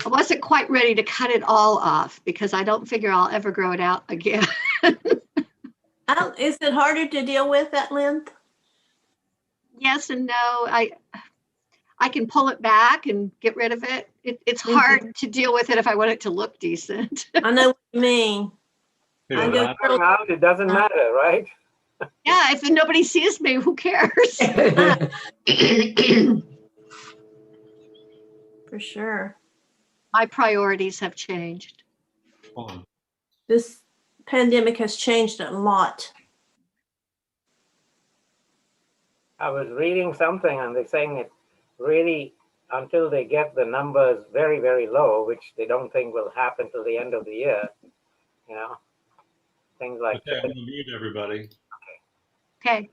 I wasn't quite ready to cut it all off because I don't figure I'll ever grow it out again. Is it harder to deal with that length? Yes and no. I can pull it back and get rid of it. It's hard to deal with it if I want it to look decent. I know what you mean. Figure that out. It doesn't matter, right? Yeah, if nobody sees me, who cares? For sure. My priorities have changed. This pandemic has changed a lot. I was reading something and they're saying it really, until they get the numbers very, very low, which they don't think will happen till the end of the year, things like that. I'm gonna mute everybody. Okay.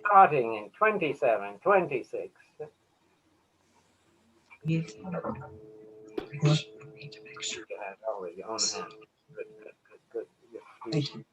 Starting in 27, 26. You can have all your own hand. Good. Thank you.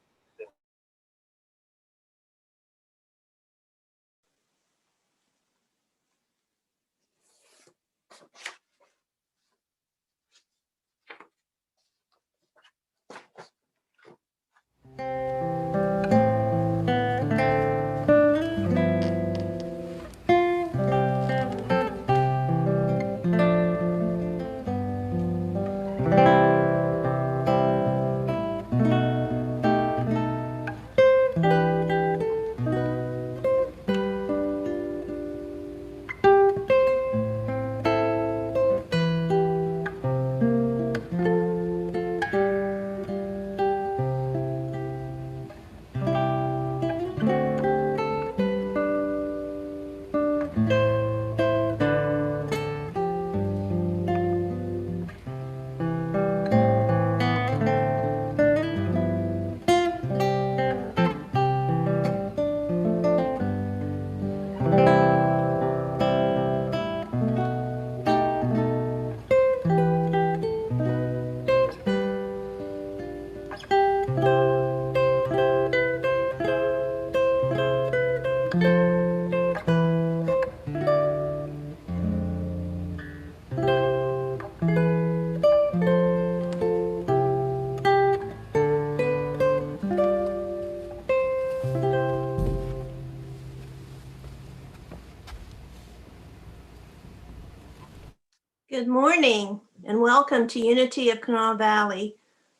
Good morning and welcome to Unity of Kanawha Valley.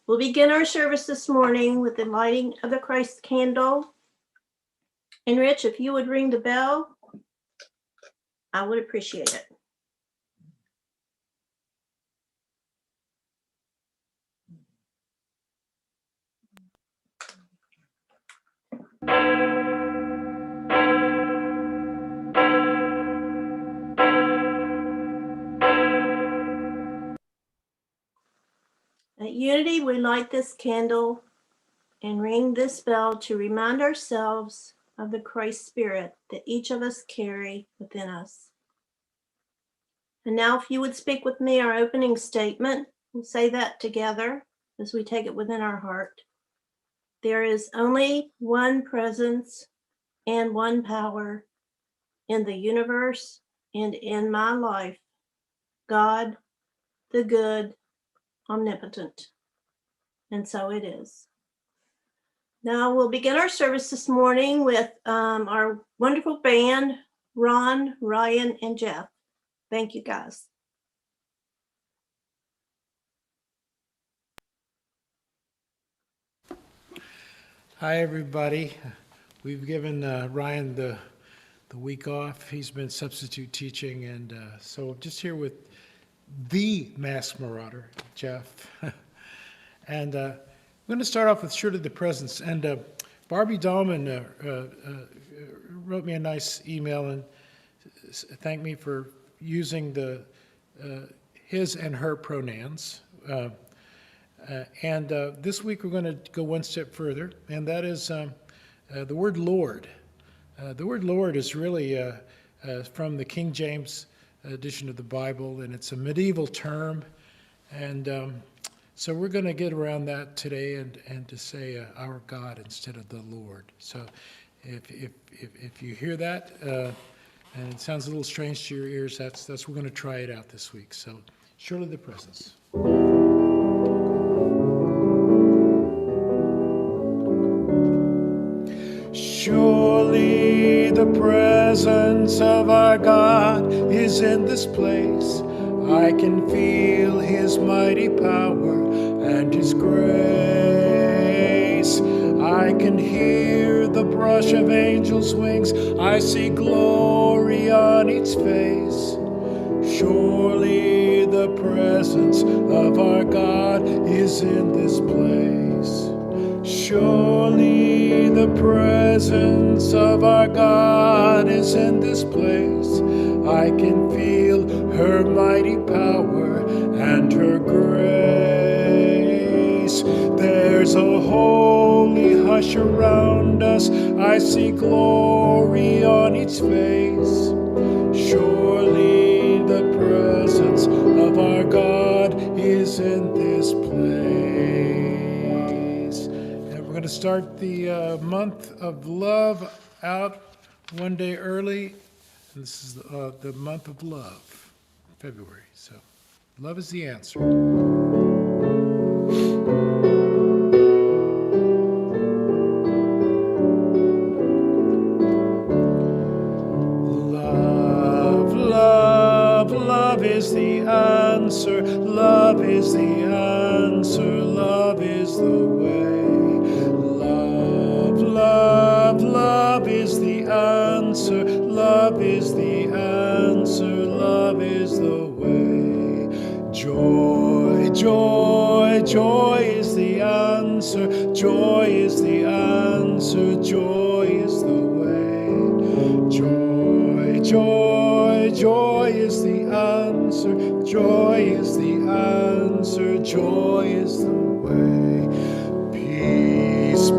We'll begin our service this morning with the lighting of the Christ candle. And Rich, if you would ring the bell, I would appreciate it. At Unity, we light this candle and ring this bell to remind ourselves of the Christ Spirit that each of us carry within us. And now if you would speak with me our opening statement, we'll say that together as we take it within our heart. There is only one presence and one power in the universe and in my life, God, the good, omnipotent. And so it is. Now we'll begin our service this morning with our wonderful band, Ron, Ryan, and Jeff. Thank you, guys. Hi, everybody. We've given Ryan the week off. He's been substitute teaching, and so I'm just here with the Masked Marauder, Jeff. And I'm going to start off with Surely the Presence. And Barbie Dahlman wrote me a nice email and thanked me for using the his and her pronouns. And this week we're going to go one step further, and that is the word Lord. The word Lord is really from the King James edition of the Bible, and it's a medieval term. And So we're going to get around that today and to say our God instead of the Lord. So if you hear that and it sounds a little strange to your ears, that's we're going to try it out this week. So surely the presence. Surely the presence of our God is in this place. I can feel his mighty power and his grace. I can hear the brush of angels' wings. I see glory on each face. Surely the presence of our God is in this place. Surely the presence of our God is in this place. I can feel her mighty power and her grace. There's a holy hush around us. I see glory on each face. Surely the presence of our God is in this place. And we're going to start the month of love out one day early. This is the month of love, February. So love is the answer. Love is the answer, love is the answer, love is the way. Love is the answer, love is the answer, love is the way. Joy is the answer, joy is the answer, joy is the way. Joy is the answer, joy is the answer, joy is the way.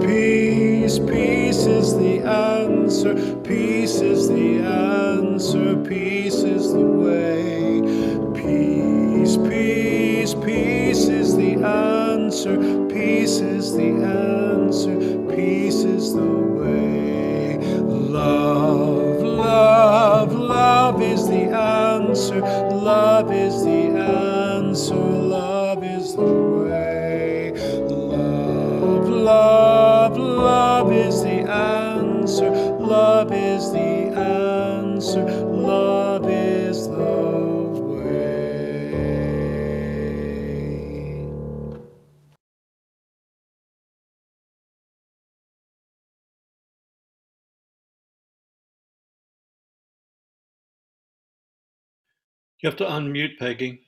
Peace is the answer, peace is the answer, peace is the way. Peace is the answer, peace is the answer, peace is the way. Love is the answer, love is the answer, love is the way. Love is the answer, love is the answer, love is the way. You have to unmute, Peggy.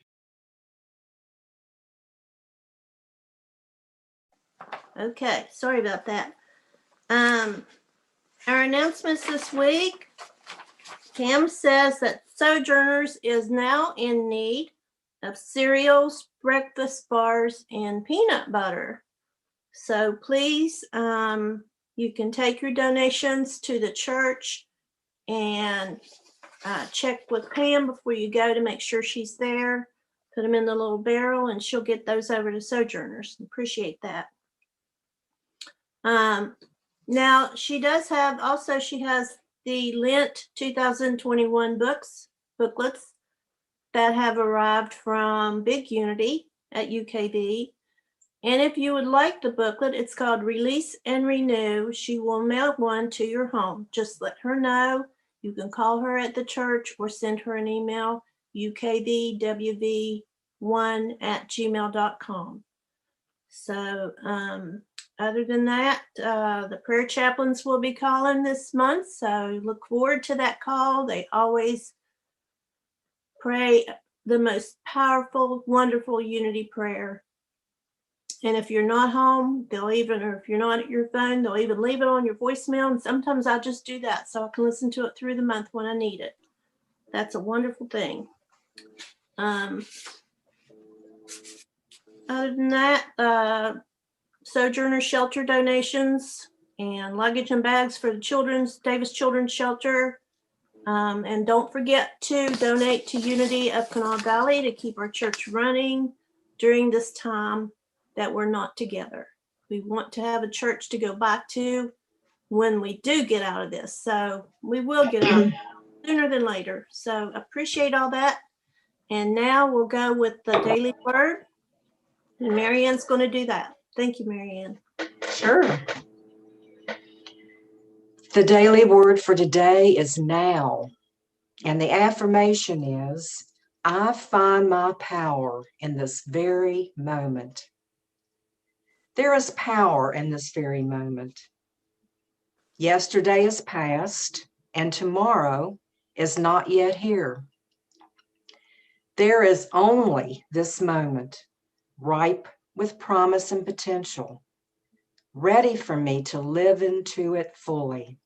Okay, sorry about that. Our announcements this week. Pam says that Sojourners is now in need of cereals, breakfast bars, and peanut butter. So please, you can take your donations to the church and check with Pam before you go to make sure she's there. Put them in the little barrel and she'll get those over to Sojourners. Appreciate that. Now she does have, also she has the Lent 2021 booklets that have arrived from Big Unity at UKV. And if you would like the booklet, it's called Release and Renew. She will mail one to your home. Just let her know. You can call her at the church or send her an email, ukvwv1@gmail.com. So other than that, the prayer chaplains will be calling this month. So look forward to that call. They always pray the most powerful, wonderful unity prayer. And if you're not home, or if you're not at your phone, they'll even leave it on your voicemail. And sometimes I just do that so I can listen to it through the month when I need it. That's a wonderful thing. Other than that, Sojourner shelter donations and luggage and bags for the Davis Children's Shelter. And don't forget to donate to Unity of Kanawha Valley to keep our church running during this time that we're not together. We want to have a church to go back to when we do get out of this. So we will get out sooner than later. So appreciate all that. And now we'll go with the daily word. And Marianne's going to do that. Thank you, Marianne. Sure. The daily word for today is now. And the affirmation is, I find my power in this very moment. There is power in this very moment. Yesterday is past, and tomorrow is not yet here. There is only this moment, ripe with promise and potential, ready for me to live into it fully.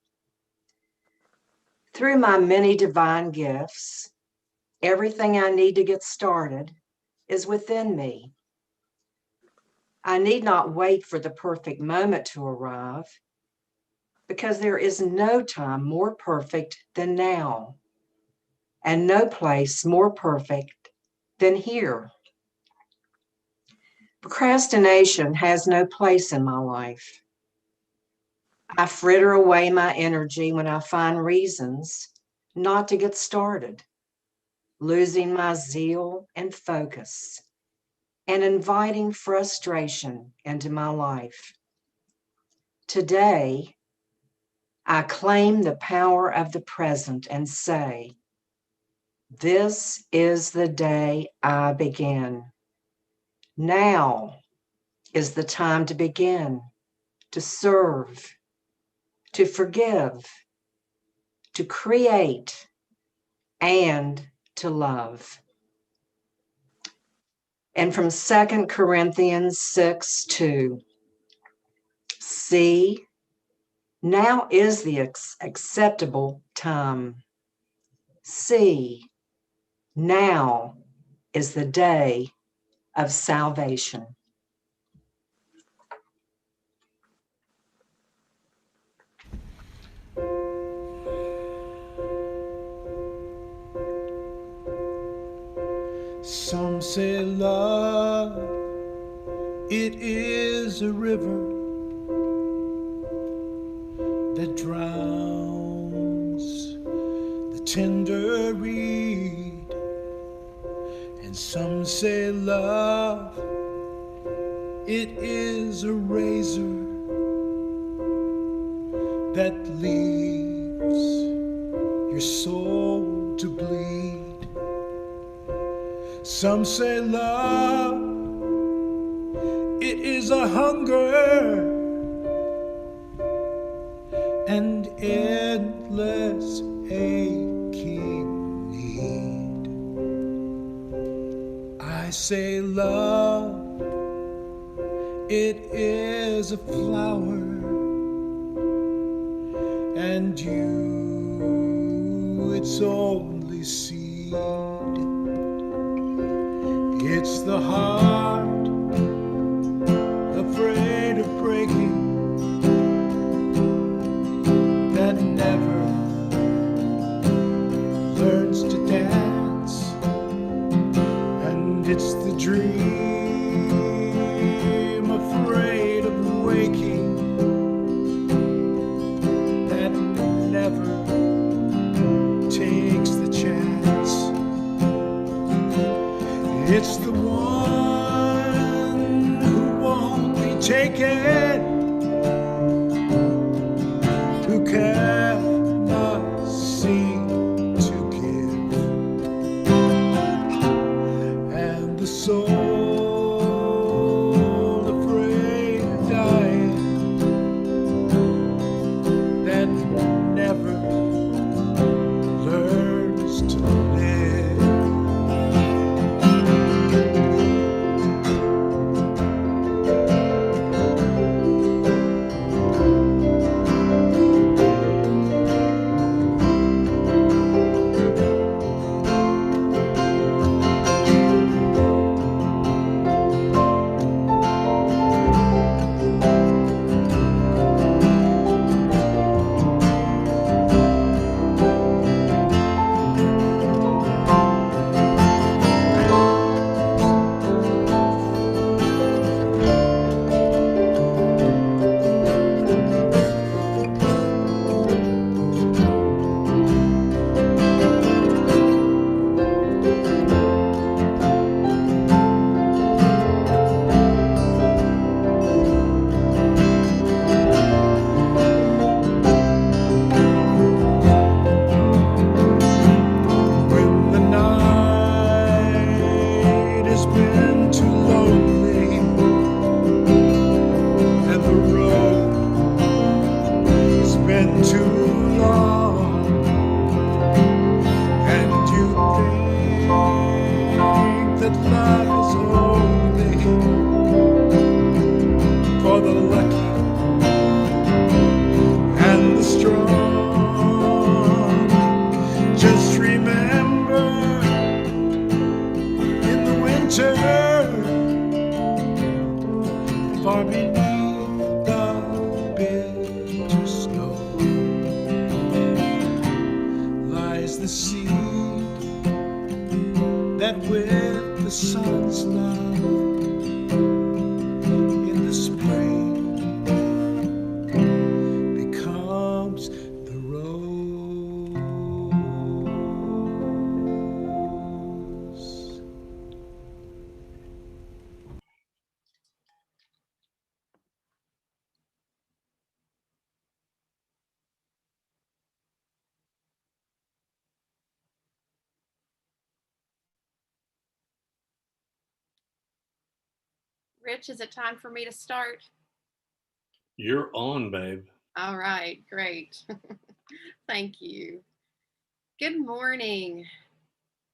Through my many divine gifts, everything I need to get started is within me. I need not wait for the perfect moment to arrive, because there is no time more perfect than now, and no place more perfect than here. Procrastination has no place in my life. I fritter away my energy when I find reasons not to get started, losing my zeal and focus, and inviting frustration into my life. Today, I claim the power of the present and say, this is the day I begin. Now is the time to begin, to serve, to forgive, to create, and to love. And from 2 Corinthians 6:2, see, now is the acceptable time. See, now is the day of salvation. Some say love, it is a river that drowns the tender reed. And some say love, it is a razor that leaves your soul to bleed. Some say love, it is a hunger and endless aching need. I say love, it is a flower, and you, it's only seed. It's the heart afraid of breaking that never learns to dance, and it's the dream afraid of waking that never takes the chance. It's the one who won't be taken, who cannot seem to give, and the soul afraid of dying that never learns to live. far beneath the bitter snow lies the seed that with the sun's love in the spring becomes the rose. Rich, is it time for me to start? You're on, babe. All right, great. Thank you. Good morning.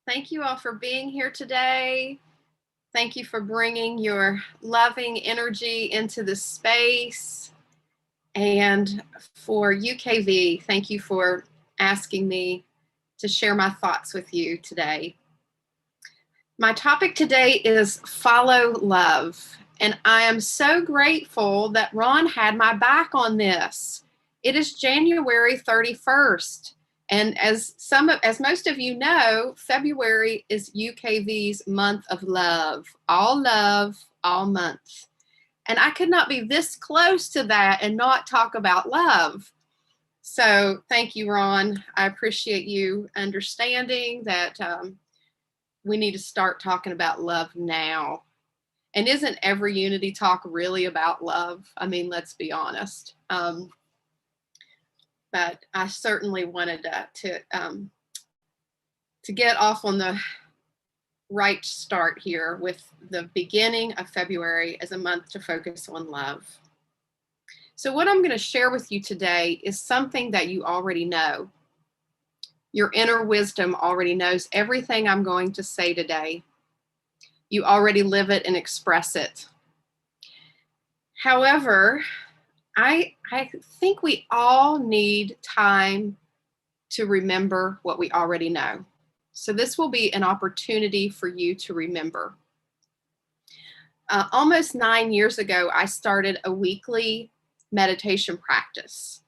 Thank you all for being here today. Thank you for bringing your loving energy into the space. And for UKV, thank you for asking me to share my thoughts with you today. My topic today is follow love. And I am so grateful that Ron had my back on this. It is January 31st. And as most of you know, February is UKV's month of love, all month. And I could not be this close to that and not talk about love. So thank you, Ron. I appreciate you understanding that we need to start talking about love now. And isn't every Unity talk really about love? I mean, let's be honest. But I certainly wanted to get off on the right start here with the beginning of February as a month to focus on love. So what I'm going to share with you today is something that you already know. Your inner wisdom already knows everything I'm going to say today. You already live it and express it. However, I think we all need time to remember what we already know. So this will be an opportunity for you to remember. Almost 9 years ago, I started a weekly meditation practice.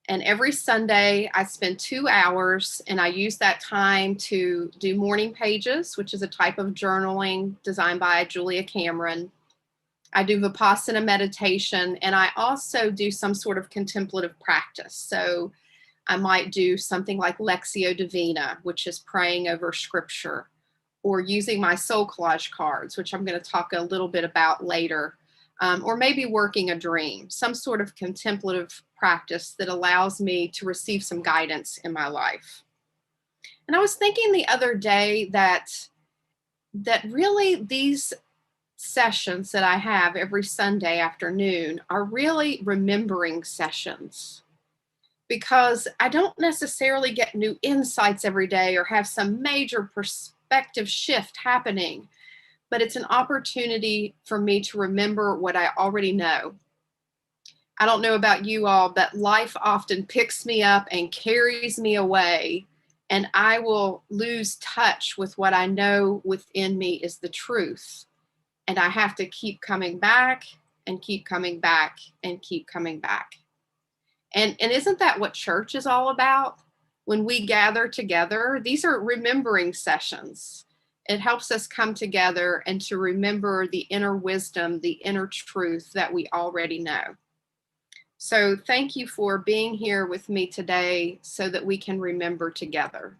And every Sunday, I spend 2 hours, and I use that time to do morning pages, which is a type of journaling designed by Julia Cameron. I do Vipassana meditation, and I also do some sort of contemplative practice. So I might do something like Lectio Divina, which is praying over scripture, or using my soul collage cards, which I'm going to talk a little bit about later, or maybe working a dream, some sort of contemplative practice that allows me to receive some guidance in my life. And I was thinking the other day that really these sessions that I have every Sunday afternoon are really remembering sessions, because I don't necessarily get new insights every day or have some major perspective shift happening, but it's an opportunity for me to remember what I already know. I don't know about you all, but life often picks me up and carries me away, and I will lose touch with what I know within me is the truth. And I have to keep coming back and keep coming back and keep coming back. And isn't that what church is all about? When we gather together, these are remembering sessions. It helps us come together and to remember the inner wisdom, the inner truth that we already know. So thank you for being here with me today so that we can remember together.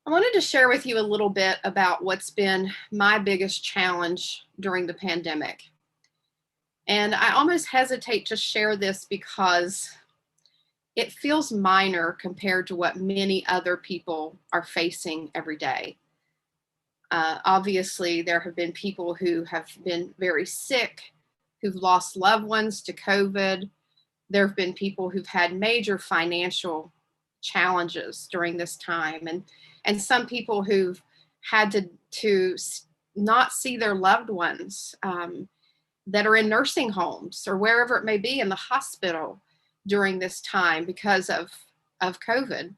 I wanted to share with you a little bit about what's been my biggest challenge during the pandemic. And I almost hesitate to share this because it feels minor compared to what many other people are facing every day. Obviously, there have been people who have been very sick, who've lost loved ones to COVID. There have been people who've had major financial challenges during this time, and some people who've had to not see their loved ones that are in nursing homes or wherever it may be in the hospital during this time because of COVID.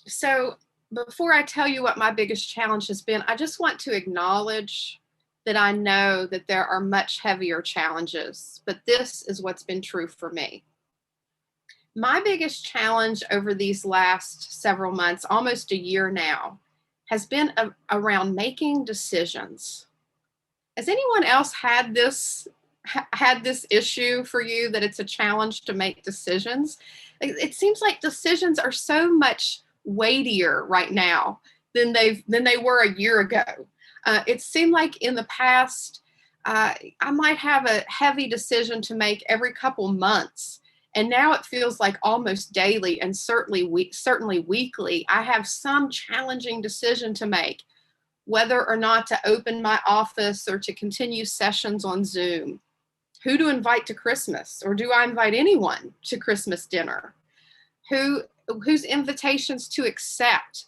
So before I tell you what my biggest challenge has been, I just want to acknowledge that I know that there are much heavier challenges, but this is what's been true for me. My biggest challenge over these last several months, almost a year now, has been around making decisions. Has anyone else had this issue for you, that it's a challenge to make decisions? It seems like decisions are so much weightier right now than they were a year ago. It seemed like in the past, I might have a heavy decision to make every couple months. And now it feels like almost daily, and certainly weekly, I have some challenging decision to make, whether or not to open my office or to continue sessions on Zoom, who to invite to Christmas, or do I invite anyone to Christmas dinner, whose invitations to accept,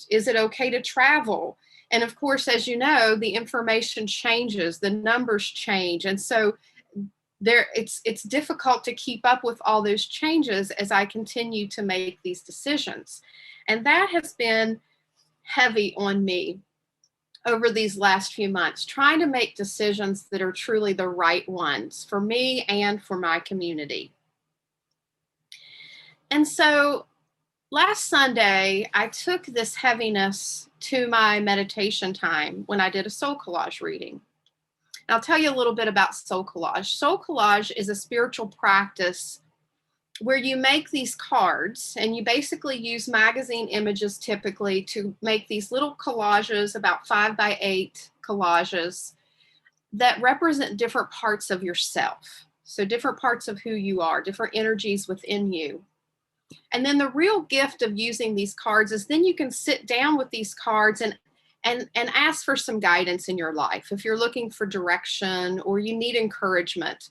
is it okay to travel? And of course, as you know, the information changes, the numbers change. And so it's difficult to keep up with all those changes as I continue to make these decisions. And that has been heavy on me over these last few months, trying to make decisions that are truly the right ones for me and for my community. And so last Sunday, I took this heaviness to my meditation time when I did a soul collage reading. I'll tell you a little bit about soul collage. Soul collage is a spiritual practice where you make these cards, and you basically use magazine images typically to make these little collages, about 5x8 collages, that represent different parts of yourself. So different parts of who you are, different energies within you. And then the real gift of using these cards is then you can sit down with these cards and ask for some guidance in your life. If you're looking for direction or you need encouragement,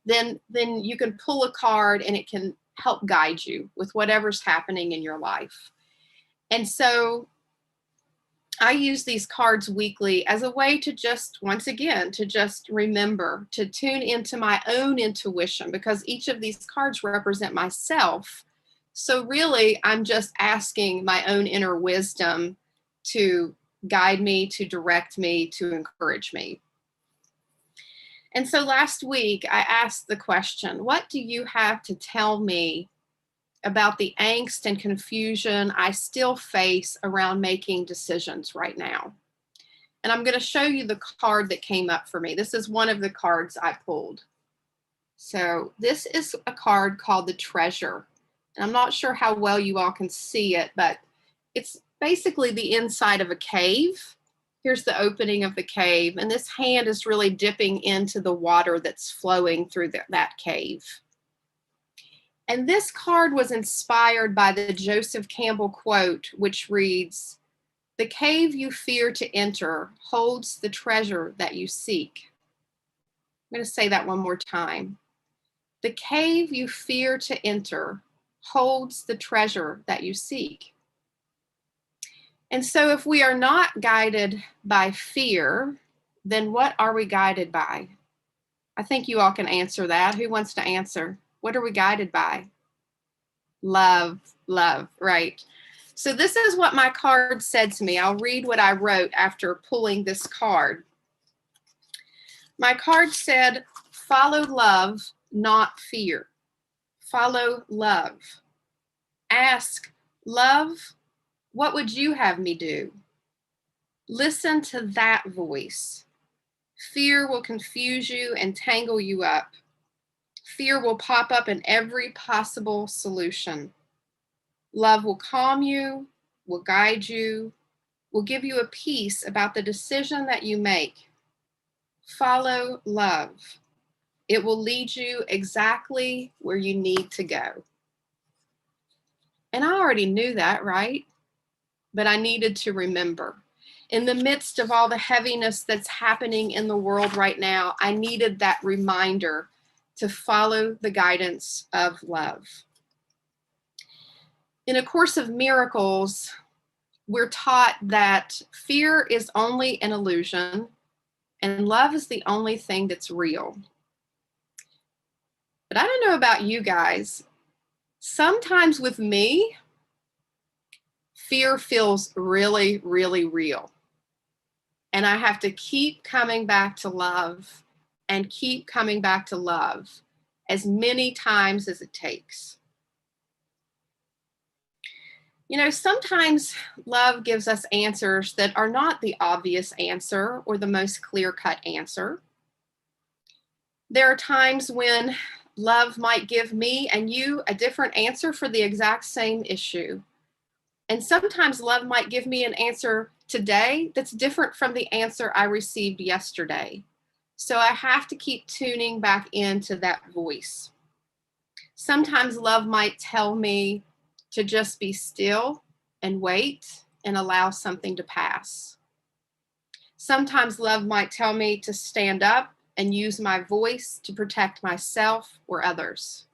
then you can pull a card and it can help guide you with whatever's happening in your life. And so I use these cards weekly as a way to just, once again, to just remember to tune into my own intuition, because each of these cards represent myself. So really, I'm just asking my own inner wisdom to guide me, to direct me, to encourage me. And so last week, I asked the question, what do you have to tell me about the angst and confusion I still face around making decisions right now? And I'm going to show you the card that came up for me. This is one of the cards I pulled. So this is a card called the Treasure. And I'm not sure how well you all can see it, but it's basically the inside of a cave. Here's the opening of the cave, and this hand is really dipping into the water that's flowing through that cave. And this card was inspired by the Joseph Campbell quote, which reads, "The cave you fear to enter holds the treasure that you seek." I'm going to say that one more time. The cave you fear to enter holds the treasure that you seek. And so if we are not guided by fear, then what are we guided by? I think you all can answer that. Who wants to answer? What are we guided by? Love, right. So this is what my card said to me. I'll read what I wrote after pulling this card. My card said, follow love, not fear. Follow love. Ask, love, what would you have me do? Listen to that voice. Fear will confuse you and tangle you up. Fear will pop up in every possible solution. Love will calm you, will guide you, will give you a peace about the decision that you make. Follow love. It will lead you exactly where you need to go. And I already knew that, right? But I needed to remember. In the midst of all the heaviness that's happening in the world right now, I needed that reminder to follow the guidance of love. In A Course of Miracles, we're taught that fear is only an illusion and love is the only thing that's real. But I don't know about you guys. Sometimes with me, fear feels really, really real. And I have to keep coming back to love and keep coming back to love as many times as it takes. You know, sometimes love gives us answers that are not the obvious answer or the most clear-cut answer. There are times when love might give me and you a different answer for the exact same issue. And sometimes love might give me an answer today that's different from the answer I received yesterday. So I have to keep tuning back into that voice. Sometimes love might tell me to just be still and wait and allow something to pass. Sometimes love might tell me to stand up and use my voice to protect myself or others.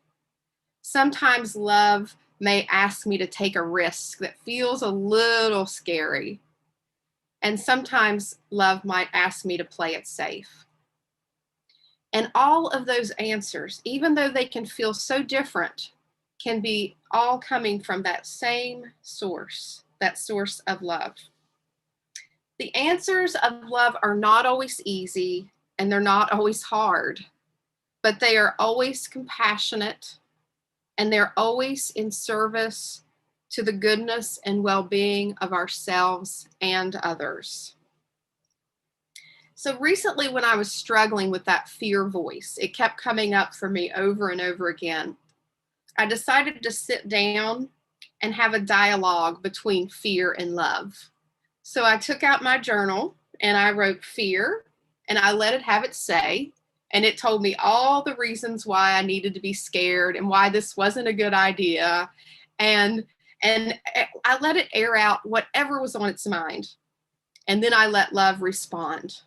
Sometimes love may ask me to take a risk that feels a little scary. And sometimes love might ask me to play it safe. And all of those answers, even though they can feel so different, can be all coming from that same source, that source of love. The answers of love are not always easy and they're not always hard, but they are always compassionate and they're always in service to the goodness and well-being of ourselves and others. So recently when I was struggling with that fear voice, it kept coming up for me over and over again. I decided to sit down and have a dialogue between fear and love. So I took out my journal and I wrote fear and I let it have its say. And it told me all the reasons why I needed to be scared and why this wasn't a good idea. And I let it air out whatever was on its mind. And then I let love respond.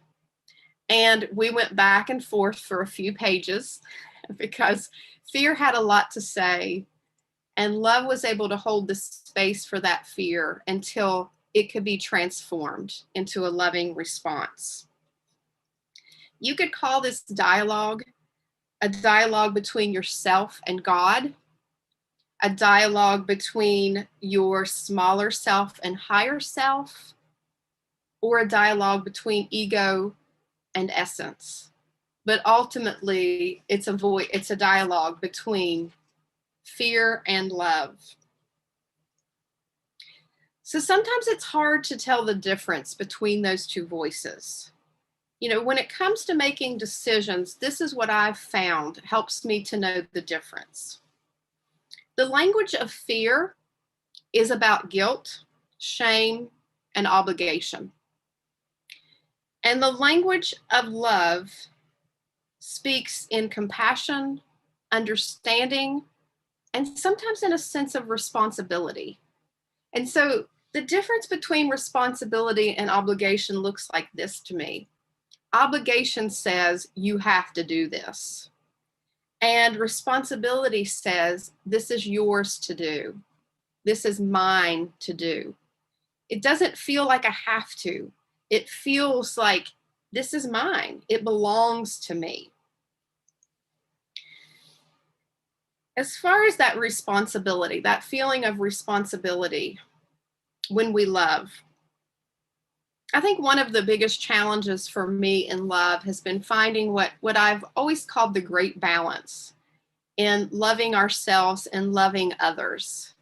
And we went back and forth for a few pages because fear had a lot to say. And love was able to hold the space for that fear until it could be transformed into a loving response. You could call this dialogue a dialogue between yourself and God, a dialogue between your smaller self and higher self, or a dialogue between ego and essence. But ultimately, it's a dialogue between fear and love. So sometimes it's hard to tell the difference between those two voices. You know, when it comes to making decisions, this is what I've found helps me to know the difference. The language of fear is about guilt, shame, and obligation. And the language of love speaks in compassion, understanding, and sometimes in a sense of responsibility. And so the difference between responsibility and obligation looks like this to me. Obligation says you have to do this. And responsibility says this is yours to do. This is mine to do. It doesn't feel like I have to. It feels like this is mine. It belongs to me. As far as that responsibility, that feeling of responsibility when we love, I think one of the biggest challenges for me in love has been finding what I've always called the great balance in loving ourselves and loving others.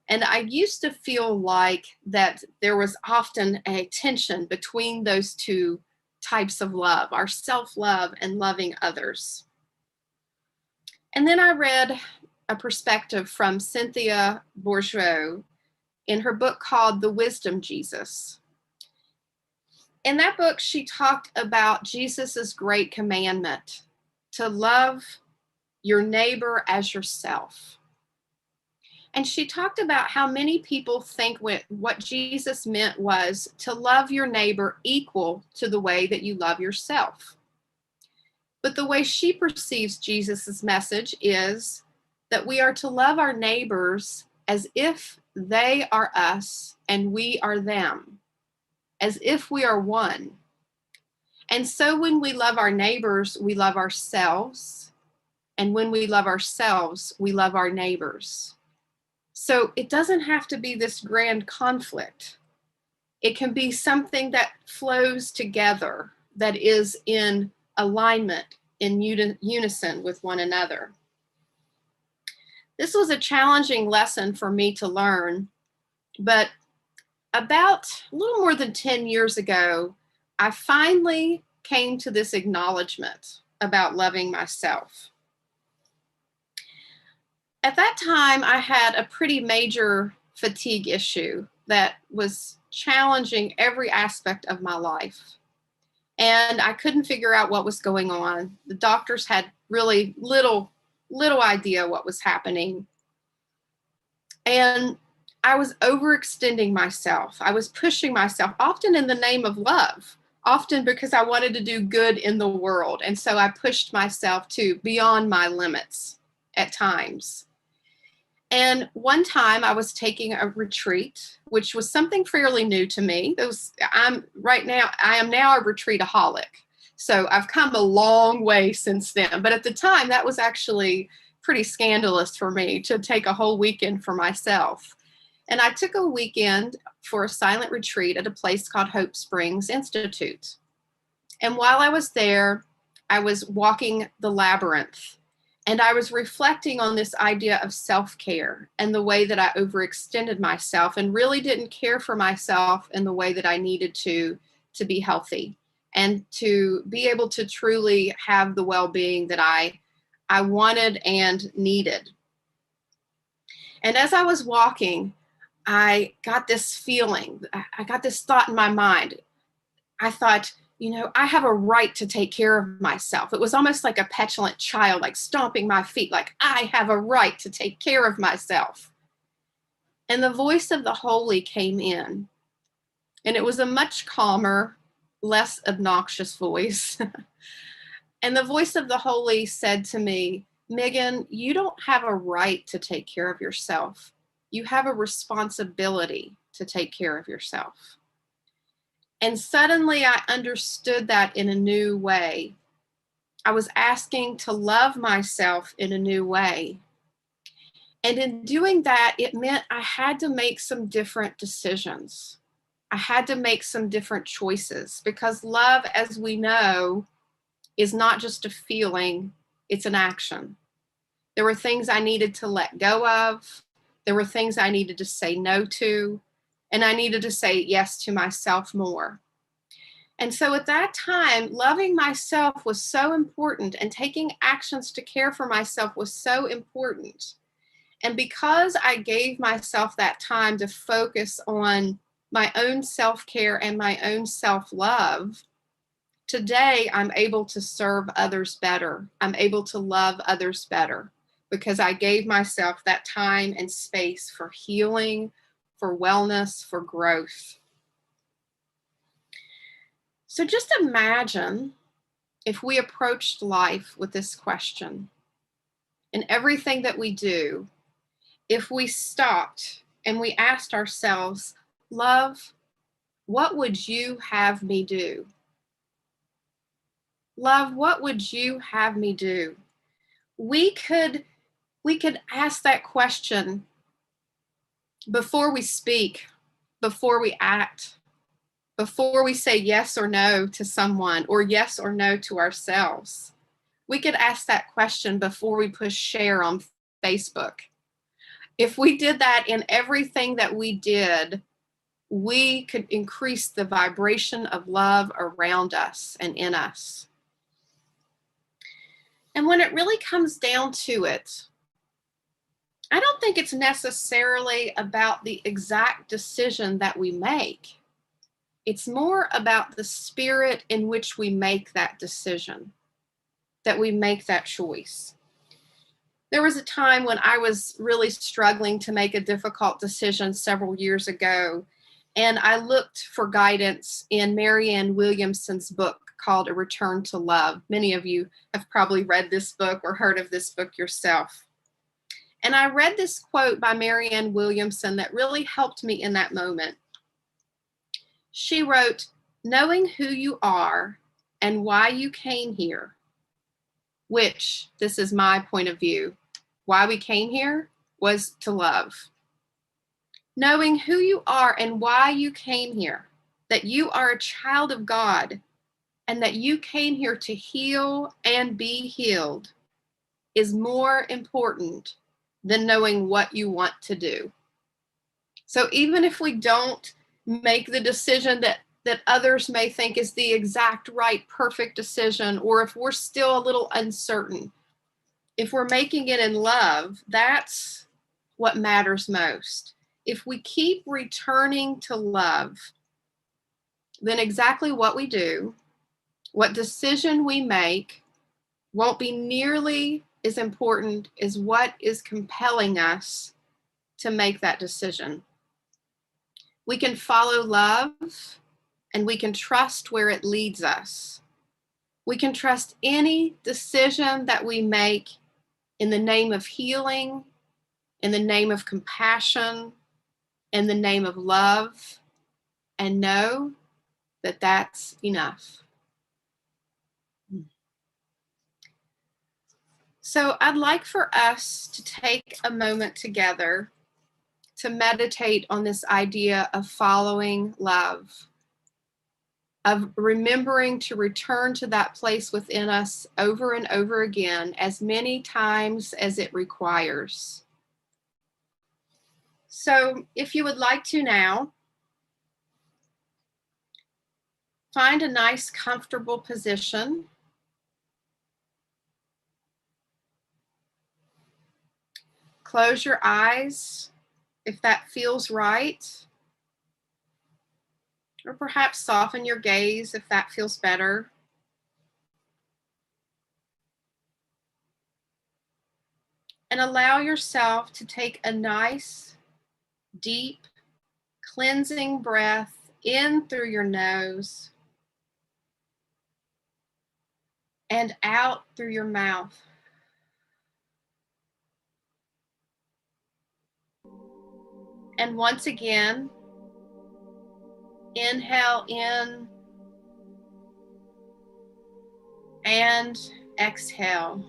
And I used to feel like that there was often a tension between those two types of love, our self-love and loving others. And then I read a perspective from Cynthia Bourgeois in her book called The Wisdom Jesus. In that book, she talked about Jesus's great commandment to love your neighbor as yourself. And she talked about how many people think what Jesus meant was to love your neighbor equal to the way that you love yourself. But the way she perceives Jesus's message is that we are to love our neighbors as if they are us and we are them, as if we are one. And so when we love our neighbors, we love ourselves. And when we love ourselves, we love our neighbors. So it doesn't have to be this grand conflict. It can be something that flows together, that is in alignment, in unison with one another. This was a challenging lesson for me to learn, but about a little more than 10 years ago, I finally came to this acknowledgement about loving myself. At that time, I had a pretty major fatigue issue that was challenging every aspect of my life. And I couldn't figure out what was going on. The doctors had really little idea what was happening. And I was overextending myself. I was pushing myself, often in the name of love, often because I wanted to do good in the world. And so I pushed myself to beyond my limits at times. And one time I was taking a retreat, which was something fairly new to me. I am now a retreataholic. So I've come a long way since then. But at the time, that was actually pretty scandalous for me to take a whole weekend for myself. And I took a weekend for a silent retreat at a place called Hope Springs Institute. And while I was there, I was walking the labyrinth. And I was reflecting on this idea of self-care and the way that I overextended myself and really didn't care for myself in the way that I needed to be healthy and to be able to truly have the well-being that I wanted and needed. And as I was walking, I got this feeling, I got this thought in my mind. I thought, I have a right to take care of myself. It was almost like a petulant child, like stomping my feet, like I have a right to take care of myself. And the voice of the Holy came in, and it was a much calmer, less obnoxious voice. And the voice of the Holy said to me, Megan, you don't have a right to take care of yourself. You have a responsibility to take care of yourself. And suddenly I understood that in a new way. I was asking to love myself in a new way. And in doing that, it meant I had to make some different decisions. I had to make some different choices because love, as we know, is not just a feeling, it's an action. There were things I needed to let go of. There were things I needed to say no to. And I needed to say yes to myself more. And so at that time, loving myself was so important and taking actions to care for myself was so important. And because I gave myself that time to focus on my own self-care and my own self-love, today I'm able to serve others better. I'm able to love others better because I gave myself that time and space for healing, for wellness, for growth. So just imagine if we approached life with this question. In everything that we do, if we stopped and we asked ourselves, love, what would you have me do? Love, what would you have me do? We could ask that question before we speak, before we act, before we say yes or no to someone or yes or no to ourselves. We could ask that question before we push share on Facebook. If we did that in everything that we did, we could increase the vibration of love around us and in us. And when it really comes down to it, I don't think it's necessarily about the exact decision that we make. It's more about the spirit in which we make that decision, that we make that choice. There was a time when I was really struggling to make a difficult decision several years ago, and I looked for guidance in Marianne Williamson's book called A Return to Love. Many of you have probably read this book or heard of this book yourself. And I read this quote by Marianne Williamson that really helped me in that moment. She wrote, knowing who you are and why you came here, which, this is my point of view, why we came here was to love. Knowing who you are and why you came here, that you are a child of God and that you came here to heal and be healed is more important than knowing what you want to do. So even if we don't make the decision that others may think is the exact right, perfect decision, or if we're still a little uncertain, if we're making it in love, that's what matters most. If we keep returning to love, then exactly what we do, what decision we make, won't be nearly as important as what is compelling us to make that decision. We can follow love and we can trust where it leads us. We can trust any decision that we make in the name of healing, in the name of compassion, in the name of love, and know that that's enough. So I'd like for us to take a moment together to meditate on this idea of following love, of remembering to return to that place within us over and over again, as many times as it requires. So if you would like to now, find a nice, comfortable position. Close your eyes if that feels right. Or perhaps soften your gaze if that feels better. And allow yourself to take a nice, deep, cleansing breath in through your nose and out through your mouth. And once again, inhale in and exhale.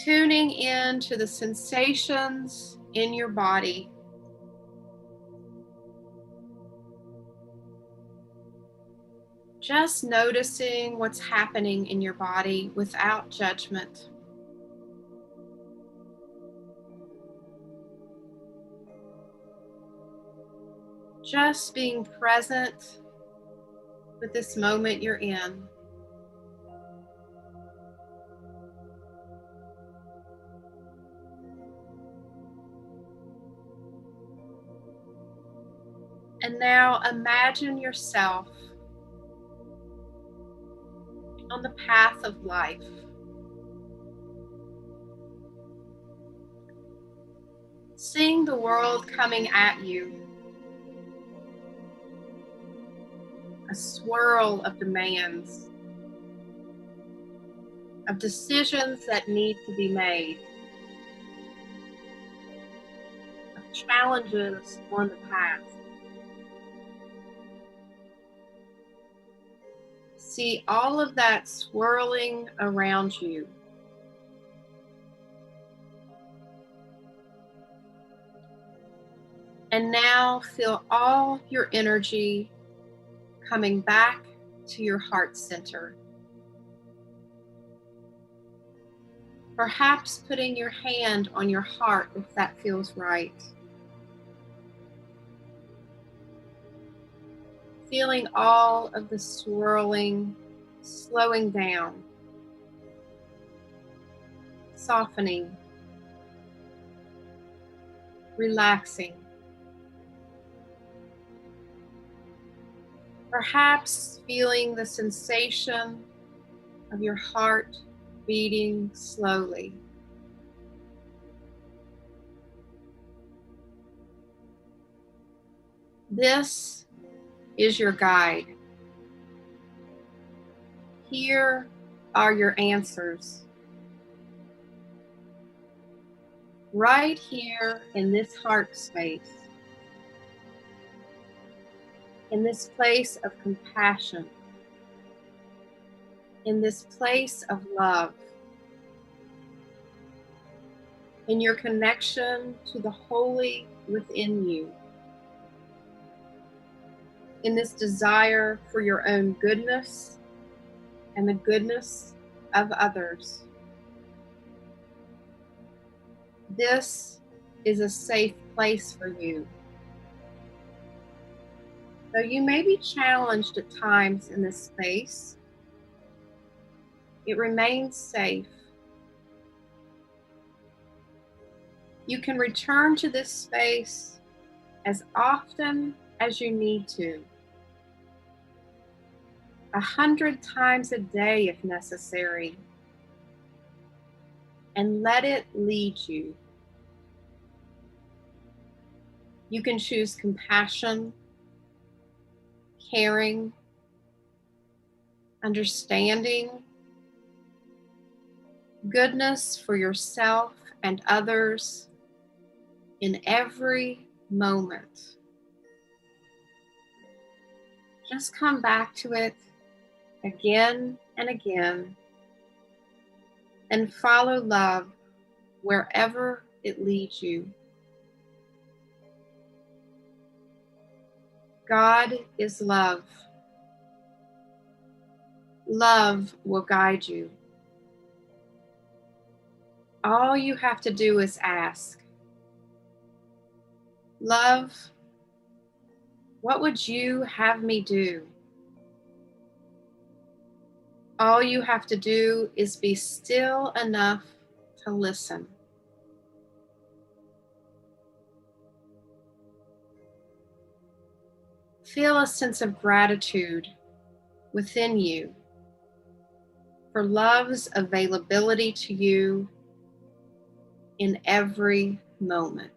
Tuning in to the sensations in your body. Just noticing what's happening in your body without judgment. Just being present with this moment you're in. And now imagine yourself on the path of life. Seeing the world coming at you. A swirl of demands, of decisions that need to be made, of challenges on the path. See all of that swirling around you. And now feel all your energy coming back to your heart center. Perhaps putting your hand on your heart if that feels right. Feeling all of the swirling, slowing down, softening, relaxing. Perhaps feeling the sensation of your heart beating slowly. This is your guide. Here are your answers. Right here in this heart space. In this place of compassion, in this place of love. in your connection to the holy within you, in this desire for your own goodness and the goodness of others. This is a safe place for you. Though you may be challenged at times in this space, it remains safe. You can return to this space as often as you need to, 100 times a day if necessary, and let it lead you. You can choose compassion, caring, understanding, goodness for yourself and others in every moment. Just come back to it again and again and follow love wherever it leads you. God is love. Love will guide you. All you have to do is ask, love, what would you have me do? All you have to do is be still enough to listen. Feel a sense of gratitude within you for love's availability to you in every moment.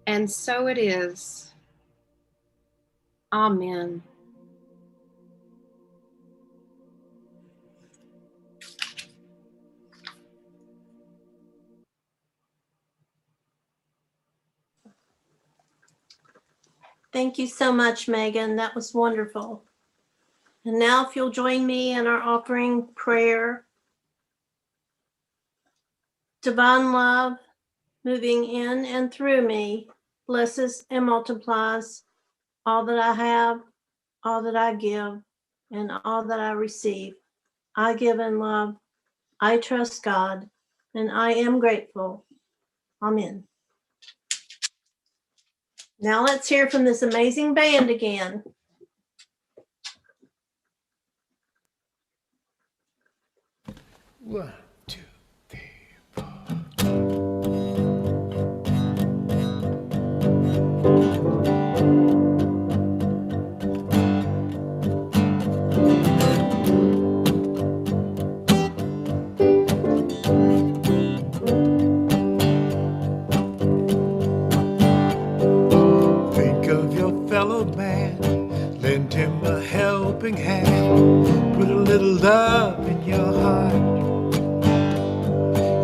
And so it is. Amen. Thank you so much, Megan. That was wonderful. And now if you'll join me in our offering prayer. Divine love, moving in and through me, blesses and multiplies all that I have, all that I give, and all that I receive. I give in love. I trust God, and I am grateful. Amen. Now let's hear from this amazing band again. One, two, three, four. Think of your fellow man, lend him a helping hand, put a little love in your heart.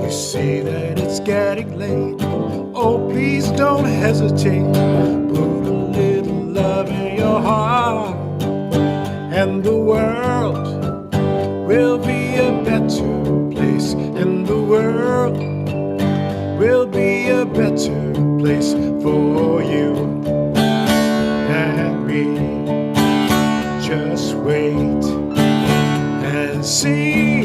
You see that it's getting late, oh please don't hesitate, put a little love in your heart, and the world will be a better place, and the world will be a better place for you and me. Just wait and see.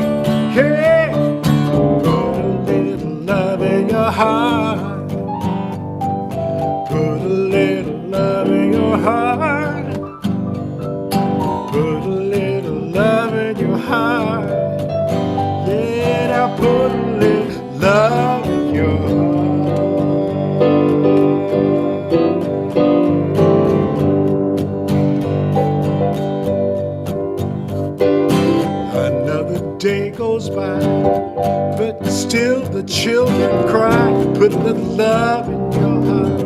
Hey, put a little love in your heart. Put a little love in your heart. Put a little love in your heart. Yeah, now put a little love in your heart. Another day goes by, but still the children cry. Put a little love in your heart.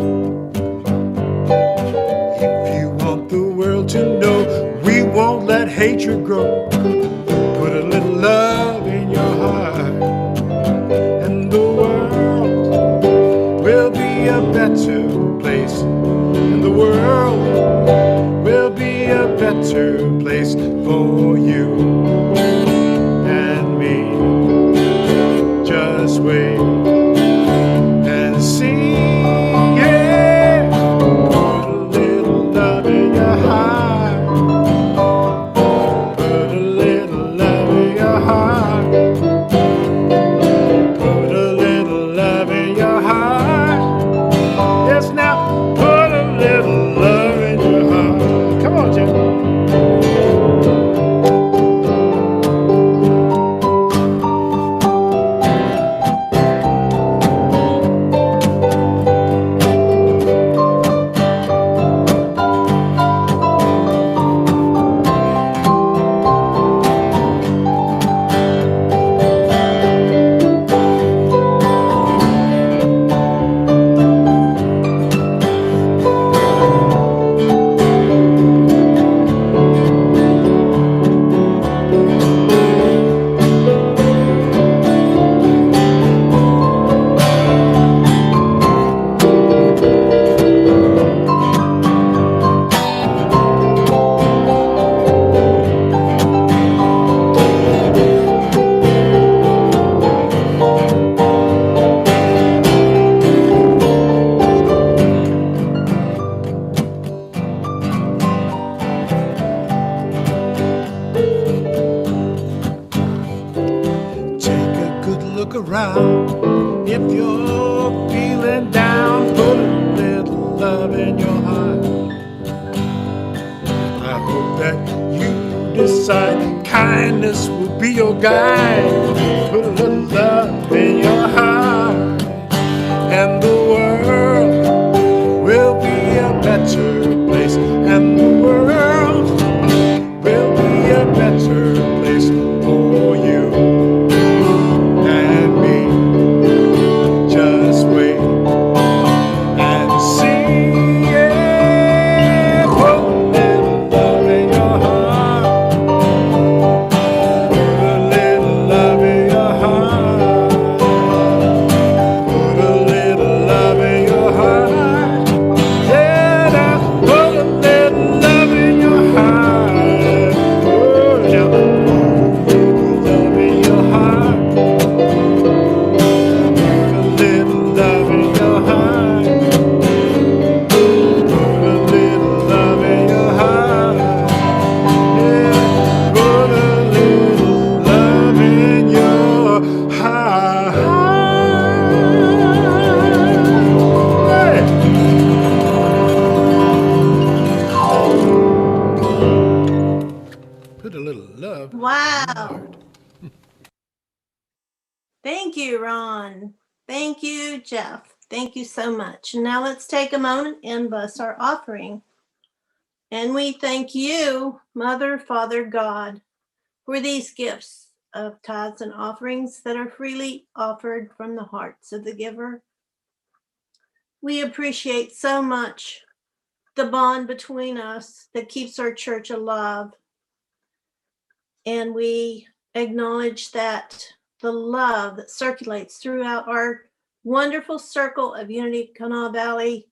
If you want the world to know we won't let hatred grow, put a little love in your heart, and the world will be a better place, and the world will be a better place for way and sing, yeah. Put a little love in your heart. Put a little love in your heart. Put a little love in your heart. Yes, now put a little love in your heart. Come on, Jim. Take a good look around. If you're feeling down, put a little love in your heart. I hope that you decide kindness will be your guide. Put a little love in your heart, and the world will be a better place. And the world will be a better place for you and me. Just wait and see, yeah. Put a little love in your heart. Put a little love in your heart. Put a little love in your heart. Yeah, now put a little love in your heart. Oh, now put a little love in your heart. Put a little love in your heart. Put a little love in your heart. Yeah, put a little love in your heart. Hey. Put a little love in your Wow. heart. Thank you, Ron. Thank you, Jeff. Thank you so much. Now let's take a moment and bless our offering. And we thank you, Mother, Father, God, for these gifts of tithes and offerings that are freely offered from the hearts of the giver. We appreciate so much the bond between us that keeps our church alive. And we acknowledge that the love that circulates throughout our wonderful circle of Unity of Kanawha Valley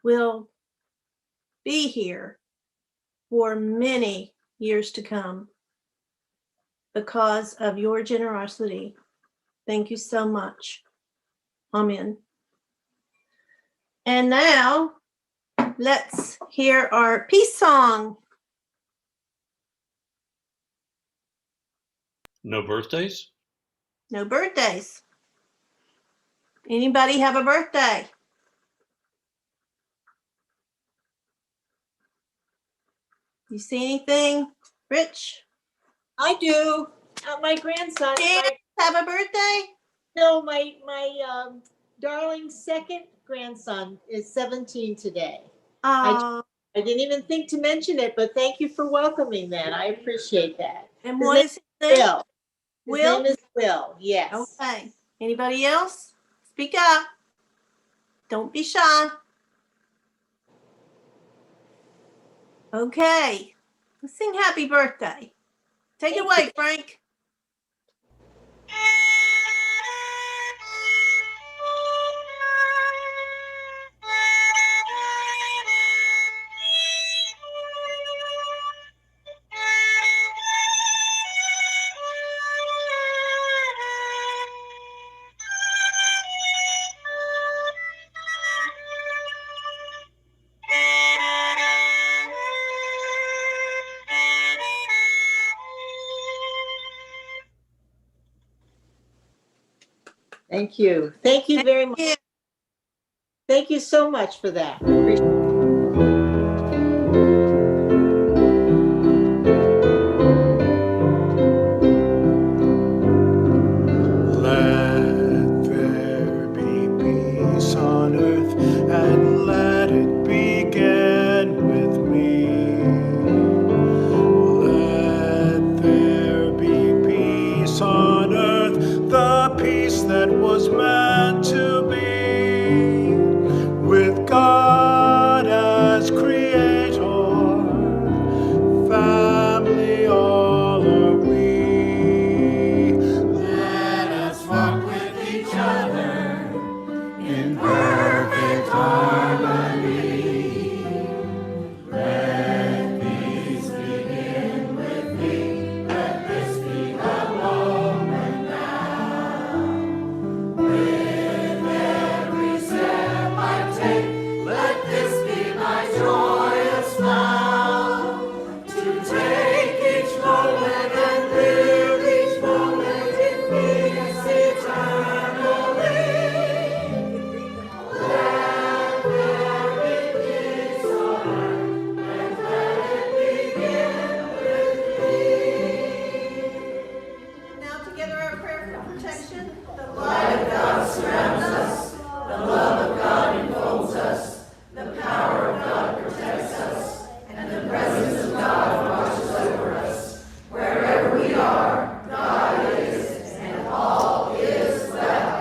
will be here for many years to come because of your generosity. Thank you so much. Amen. And now let's hear our peace song. No birthdays? No birthdays. Anybody have a birthday? You see anything, Rich? I do. My grandson. Did have a birthday? My darling second grandson is 17 today. Oh, I didn't even think to mention it, but thank you for welcoming that. I appreciate that. and His what name is his name? Will. His Will? name is Will. Yes. Okay. Anybody else? Speak up. Don't be shy. Okay. Let's sing happy birthday. Take it Thank away, Frank. Thank you. Thank you very much. you. Thank you so much for that. Let there be peace on earth, and let it begin with me. Let there be peace on earth, the peace that was meant to be, with God as creator, family all are we. Let us walk with each other in perfect harmony. Let peace begin with me. Let this be the moment now. With every step I take, let this be my joyous vow. To take each moment and live each moment in peace eternally. Let there be peace on earth, and let it begin with me. Now together our prayer for protection. The Light of God surrounds us, the love of God enfolds us, the power of God protects us, and the presence of God watches over us. Wherever we are, God is, and all is well.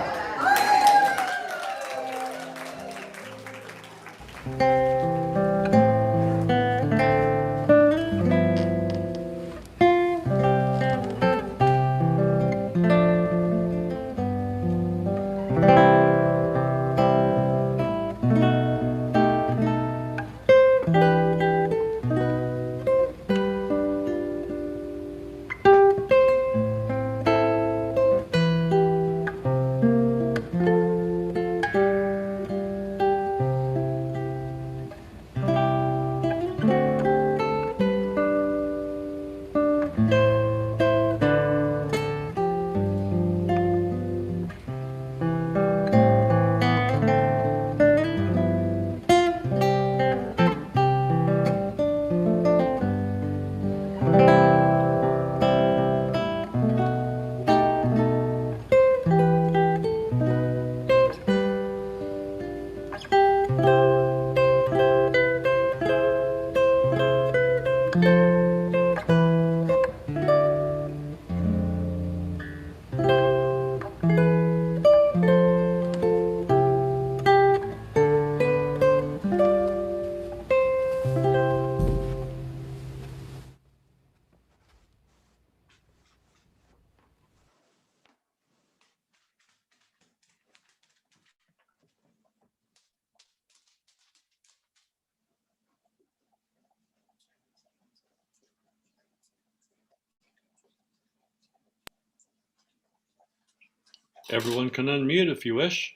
Everyone can unmute if you wish.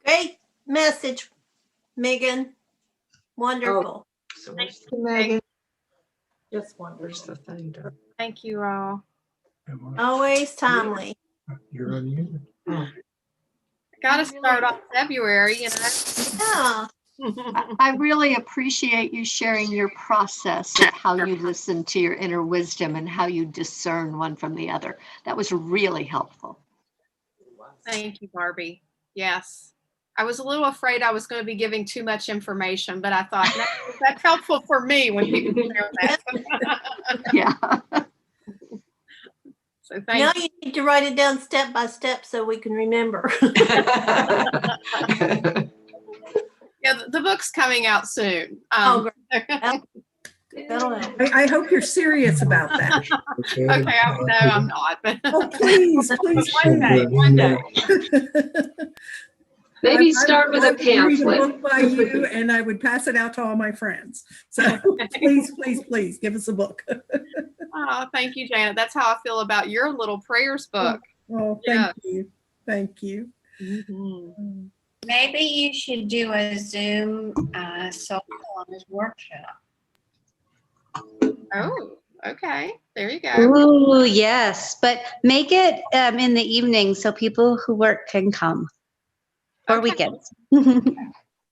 great message, Megan. Wonderful. So Thank you, Megan. Just where's wonderful. the thing to? Thank you all. Always timely. You're unmuted. Got to start off February, you know. Yeah. I really appreciate you sharing your process of how you listen to your inner wisdom and how you discern one from the other. That was really helpful. Thank you, Barbie. Yes. I was a little afraid I was going to be giving too much information, but I thought no, that's helpful for me when people share that. Yeah. So Now thank you. you need to write it down step by step so we can remember. Yeah, the book's coming out soon. Oh, That'll help. I hope you're serious about that. Okay, no, I'm not. But Oh, please, please. one day. Maybe I start would with a like to read a pamphlet. book by you, and I would pass it out to all my friends. So please, please, please give us a book. Oh, thank you, Janet. That's how I feel about your little prayers book. Oh, Yeah. thank you. Thank you. Mhm. Maybe you should do a Zoom social workshop. Oh, Okay, there you go. Ooh, yes, but make it in the evening so people who work can come, or Okay. weekends.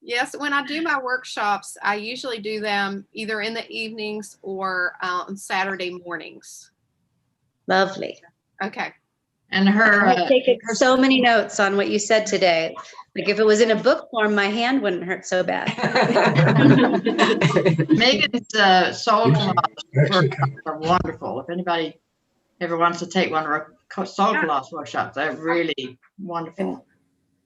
Yes, when I do my workshops, I usually do them either in the evenings or on Saturday mornings. Lovely. Okay. And her, I've taken so many notes on what you said today. Like if it was in a book form, my hand wouldn't hurt so bad. Megan's soul collage workshops are wonderful. If anybody ever wants to take one of our soul collage workshops, they're really wonderful.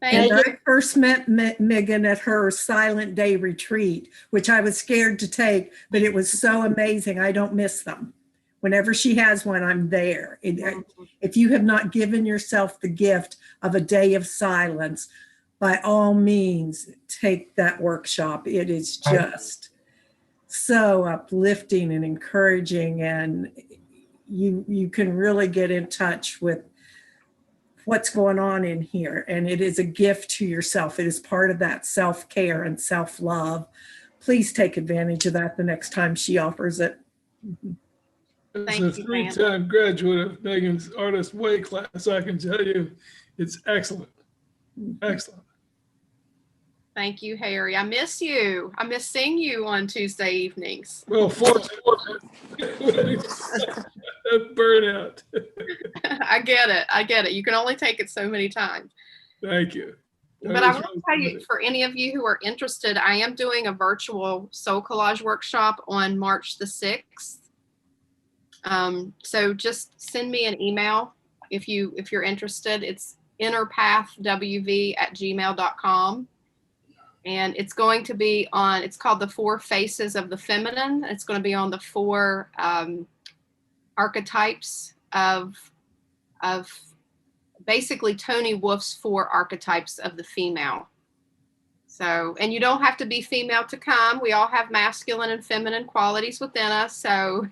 Thank And you. I first met Megan at her Silent Day retreat, which I was scared to take, but it was so amazing. I don't miss them. Whenever she has one, I'm there. If you have not given yourself the gift of a day of silence, by all means, take that workshop. It is just so uplifting and encouraging, and you can really get in touch with what's going on in here. And it is a gift to yourself. It is part of that self-care and self-love. Please take advantage of that the next time she offers it. Thank As a you, three-time graduate of Megan's Artist Way class, I can tell you it's excellent. Excellent. Thank you, Harry. I miss you. I miss seeing you on Tuesday evenings. Well, burnout. I get it. I get it. You can only take it so many times. Thank you. But I want to tell you, for any of you who are interested, I am doing a virtual soul collage workshop on March the 6th. So just send me an email if you're interested. It's innerpathwv@gmail.com. And it's going to be on, it's called The 4 Faces of the Feminine. It's going to be on the 4 archetypes of basically Tony Wolf's 4 archetypes of the female. So, and you don't have to be female to come. We all have masculine and feminine qualities within us. So